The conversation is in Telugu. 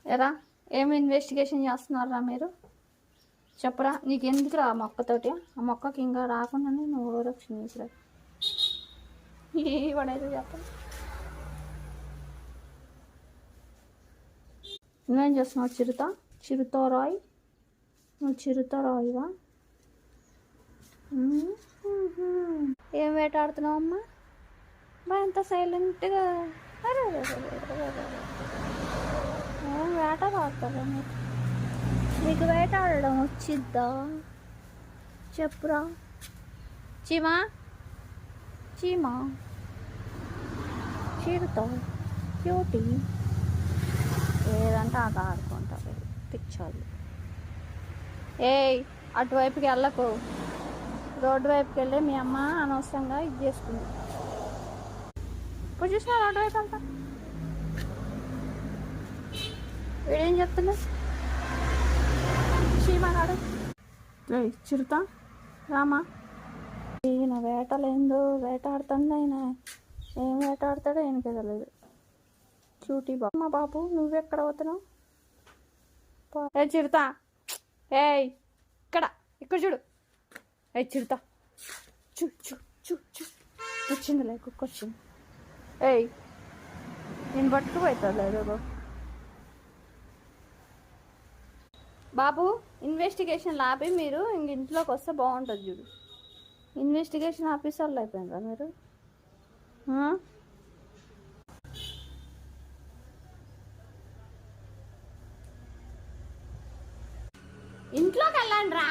ఎరా ఏం ఇన్వెస్టిగేషన్ చేస్తున్నారా మీరు? చెప్పరా, నీకు ఎందుకురా ఆ మొక్కతోటి? ఆ మొక్కకి ఇంకా రాకుండానే నువ్వు రక్షణ చేసిరా పడైతే చెప్పండి. నువ్వేం చేస్తున్నావు? చిరుతరాయ్, నువ్వు చిరుతరాయివా? ఏం వేటాడుతున్నావు అమ్మా? బా ఎంత సైలెంట్గా. ఏం వేటాడుతారా మీకు? మీకు వేటాడడం వచ్చిద్దా? చెప్పురా. చీమా చీమా చిరుత క్యూటీ ఏదంటే ఆట ఆడుకుంటారు పిచ్చోళ్ళు. ఏయ్, అటువైపుకి వెళ్ళకు. రోడ్డు వైపుకి వెళ్ళి మీ అమ్మ అనవసరంగా ఇది చేసుకుంది. ఇప్పుడు చూసినా రోడ్డు వైపు వెళ్తా. వీడేం చెప్తున్నా? చీమగాడు. ఏయ్ చిరుత రామా. ఈయన వేటలేందో వేటాడుతుంది. ఆయన ఏం వేటాడతాడో ఆయనకే తెలియదు. క్యూటీ బాబు. మా బాబు నువ్వెక్కడ పోతున్నావు? ఏ చిరుత, ఏయ్ ఇక్కడ చూడు. ఏ చిరుత, చూ చూ చూ చూ వచ్చిందిలే, కుక్క వచ్చింది. ఏయ్, నేను పట్టుకుపోతాడు లేదు బాబు. ఇన్వెస్టిగేషన్ ఆపి మీరు ఇంక ఇంట్లోకి వస్తే బాగుంటుంది చూడు. ఇన్వెస్టిగేషన్ ఆఫీసర్లు అయిపోయినరా మీరు? ఇంట్లోకి వెళ్ళండి రా.